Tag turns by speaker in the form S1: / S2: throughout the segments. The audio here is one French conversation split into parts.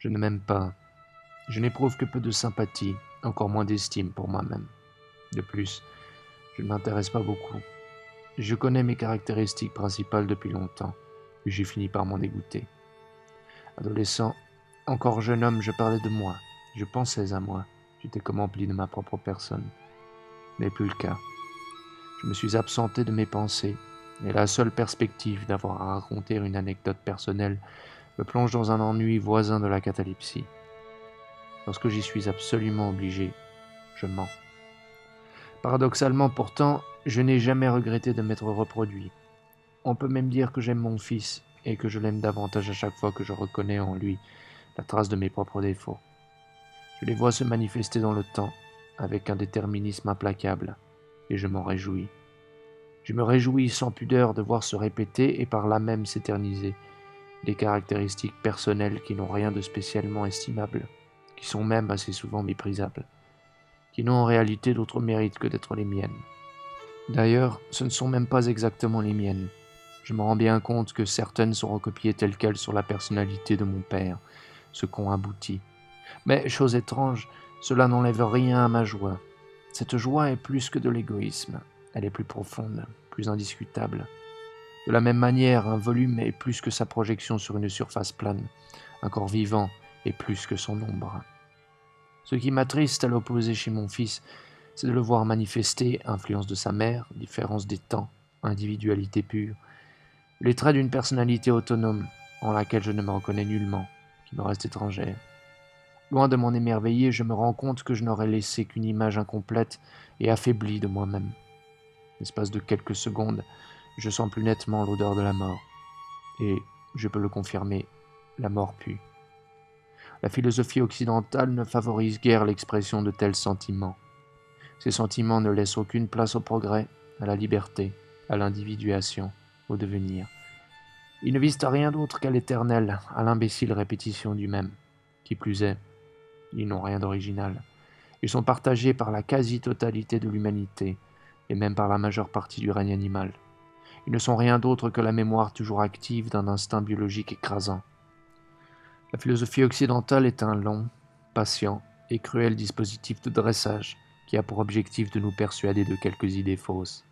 S1: Je ne m'aime pas. Je n'éprouve que peu de sympathie, encore moins d'estime pour moi-même. De plus, je ne m'intéresse pas beaucoup. Je connais mes caractéristiques principales depuis longtemps, et j'ai fini par m'en dégoûter. Adolescent, encore jeune homme, je parlais de moi, je pensais à moi, j'étais comme empli de ma propre personne. Ce n'est plus le cas. Je me suis absenté de mes pensées, et la seule perspective d'avoir à raconter une anecdote personnelle me plonge dans un ennui voisin de la catalepsie. Lorsque j'y suis absolument obligé, je mens. Paradoxalement pourtant, je n'ai jamais regretté de m'être reproduit. On peut même dire que j'aime mon fils et que je l'aime davantage à chaque fois que je reconnais en lui la trace de mes propres défauts. Je les vois se manifester dans le temps avec un déterminisme implacable et je m'en réjouis. Je me réjouis sans pudeur de voir se répéter et par là même s'éterniser des caractéristiques personnelles qui n'ont rien de spécialement estimable, qui sont même assez souvent méprisables, qui n'ont en réalité d'autre mérite que d'être les miennes. D'ailleurs, ce ne sont même pas exactement les miennes. Je me rends bien compte que certaines sont recopiées telles quelles sur la personnalité de mon père, ce qu'ont abouti. Mais, chose étrange, cela n'enlève rien à ma joie. Cette joie est plus que de l'égoïsme. Elle est plus profonde, plus indiscutable. De la même manière, un volume est plus que sa projection sur une surface plane. Un corps vivant est plus que son ombre. Ce qui m'attriste à l'opposé chez mon fils, c'est de le voir manifester influence de sa mère, différence des temps, individualité pure, les traits d'une personnalité autonome en laquelle je ne me reconnais nullement, qui me reste étrangère. Loin de m'en émerveiller, je me rends compte que je n'aurais laissé qu'une image incomplète et affaiblie de moi-même. L'espace de quelques secondes, je sens plus nettement l'odeur de la mort. Et, je peux le confirmer, la mort pue. La philosophie occidentale ne favorise guère l'expression de tels sentiments. Ces sentiments ne laissent aucune place au progrès, à la liberté, à l'individuation, au devenir. Ils ne visent à rien d'autre qu'à l'éternel, à l'imbécile répétition du même. Qui plus est, ils n'ont rien d'original. Ils sont partagés par la quasi-totalité de l'humanité, et même par la majeure partie du règne animal. Ils ne sont rien d'autre que la mémoire toujours active d'un instinct biologique écrasant. La philosophie occidentale est un long, patient et cruel dispositif de dressage qui a pour objectif de nous persuader de quelques idées fausses.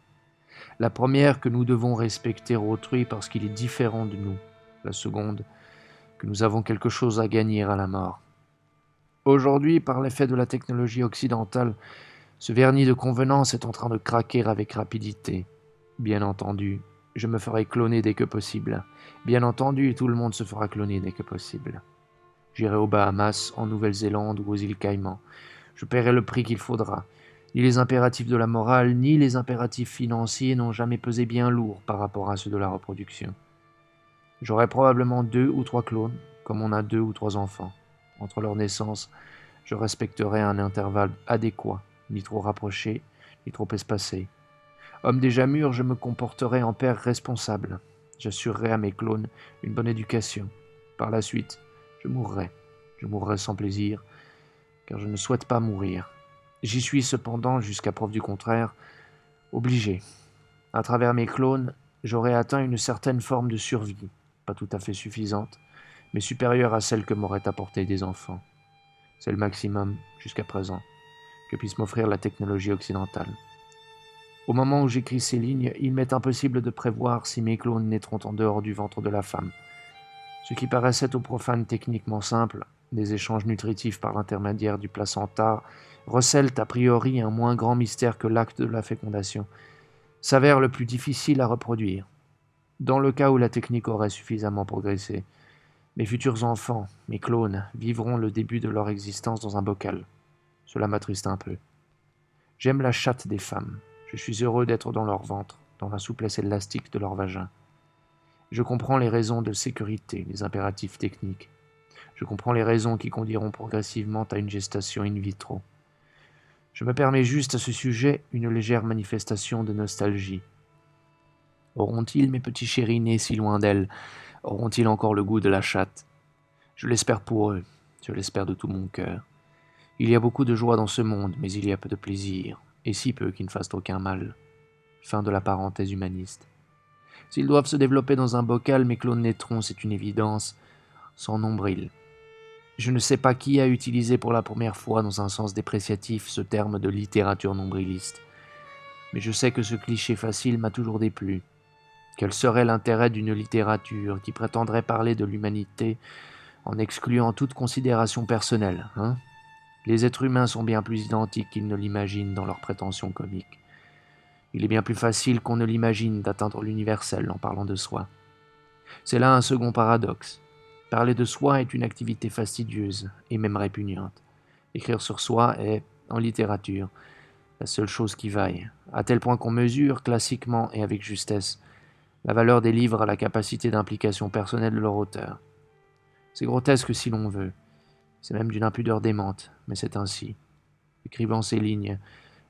S1: La première, que nous devons respecter autrui parce qu'il est différent de nous. La seconde, que nous avons quelque chose à gagner à la mort. Aujourd'hui, par l'effet de la technologie occidentale, ce vernis de convenance est en train de craquer avec rapidité. Bien entendu, je me ferai cloner dès que possible. Bien entendu, tout le monde se fera cloner dès que possible. J'irai aux Bahamas, en Nouvelle-Zélande ou aux îles Caïmans. Je paierai le prix qu'il faudra. Ni les impératifs de la morale, ni les impératifs financiers n'ont jamais pesé bien lourd par rapport à ceux de la reproduction. J'aurai probablement 2 ou 3 clones, comme on a 2 ou 3 enfants. Entre leur naissance, je respecterai un intervalle adéquat, ni trop rapproché, ni trop espacé. Homme déjà mûr, je me comporterai en père responsable. J'assurerai à mes clones une bonne éducation. Par la suite, je mourrai. Je mourrai sans plaisir, car je ne souhaite pas mourir. J'y suis cependant, jusqu'à preuve du contraire, obligé. À travers mes clones, j'aurai atteint une certaine forme de survie, pas tout à fait suffisante, mais supérieure à celle que m'auraient apportée des enfants. C'est le maximum, jusqu'à présent, que puisse m'offrir la technologie occidentale. Au moment où j'écris ces lignes, il m'est impossible de prévoir si mes clones naîtront en dehors du ventre de la femme. Ce qui paraissait aux profanes techniquement simple, des échanges nutritifs par l'intermédiaire du placenta, recèlent a priori un moins grand mystère que l'acte de la fécondation, s'avère le plus difficile à reproduire. Dans le cas où la technique aurait suffisamment progressé, mes futurs enfants, mes clones, vivront le début de leur existence dans un bocal. Cela m'attriste un peu. J'aime la chatte des femmes. Je suis heureux d'être dans leur ventre, dans la souplesse élastique de leur vagin. Je comprends les raisons de sécurité, les impératifs techniques. Je comprends les raisons qui conduiront progressivement à une gestation in vitro. Je me permets juste à ce sujet une légère manifestation de nostalgie. Auront-ils, mes petits chéris nés si loin d'elles, auront-ils encore le goût de la chatte? Je l'espère pour eux, je l'espère de tout mon cœur. Il y a beaucoup de joie dans ce monde, mais il y a peu de plaisir, et si peu qui ne fassent aucun mal. Fin de la parenthèse humaniste. S'ils doivent se développer dans un bocal, mes clones naîtront, c'est une évidence, sans nombril. Je ne sais pas qui a utilisé pour la première fois dans un sens dépréciatif ce terme de littérature nombriliste, mais je sais que ce cliché facile m'a toujours déplu. Quel serait l'intérêt d'une littérature qui prétendrait parler de l'humanité en excluant toute considération personnelle, hein? Les êtres humains sont bien plus identiques qu'ils ne l'imaginent dans leurs prétentions comiques. Il est bien plus facile qu'on ne l'imagine d'atteindre l'universel en parlant de soi. C'est là un second paradoxe. Parler de soi est une activité fastidieuse et même répugnante. Écrire sur soi est, en littérature, la seule chose qui vaille, à tel point qu'on mesure, classiquement et avec justesse, la valeur des livres à la capacité d'implication personnelle de leur auteur. C'est grotesque si l'on veut, c'est même d'une impudeur démente, mais c'est ainsi. Écrivant ces lignes,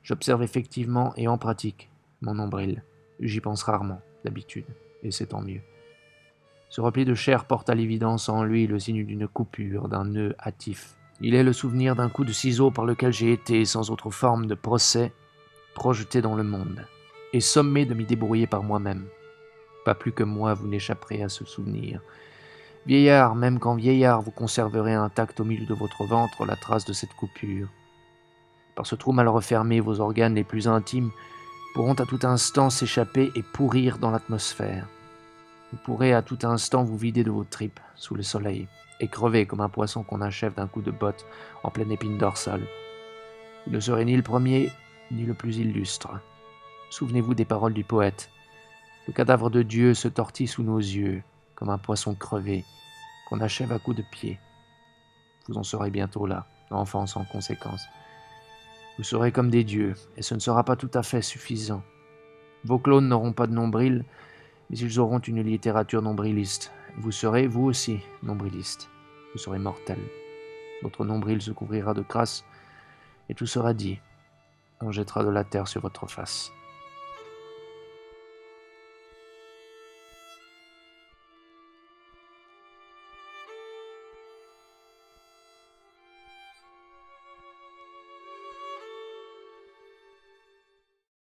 S1: j'observe effectivement et en pratique mon nombril. J'y pense rarement, d'habitude, et c'est tant mieux. Ce repli de chair porte à l'évidence en lui le signe d'une coupure, d'un nœud hâtif. Il est le souvenir d'un coup de ciseau par lequel j'ai été, sans autre forme de procès, projeté dans le monde, et sommé de m'y débrouiller par moi-même. Pas plus que moi vous n'échapperez à ce souvenir. Vieillard, même quand vieillard, vous conserverez intact au milieu de votre ventre la trace de cette coupure. Par ce trou mal refermé, vos organes les plus intimes pourront à tout instant s'échapper et pourrir dans l'atmosphère. Vous pourrez à tout instant vous vider de vos tripes sous le soleil et crever comme un poisson qu'on achève d'un coup de botte en pleine épine dorsale. Vous ne serez ni le premier ni le plus illustre. Souvenez-vous des paroles du poète. Le cadavre de Dieu se tortille sous nos yeux comme un poisson crevé qu'on achève à coups de pied. Vous en serez bientôt là, enfants sans conséquence. Vous serez comme des dieux, et ce ne sera pas tout à fait suffisant. Vos clones n'auront pas de nombril, mais ils auront une littérature nombriliste. Vous serez, vous aussi, nombriliste. Vous serez mortel. Votre nombril se couvrira de crasse, et tout sera dit. On jettera de la terre sur votre face.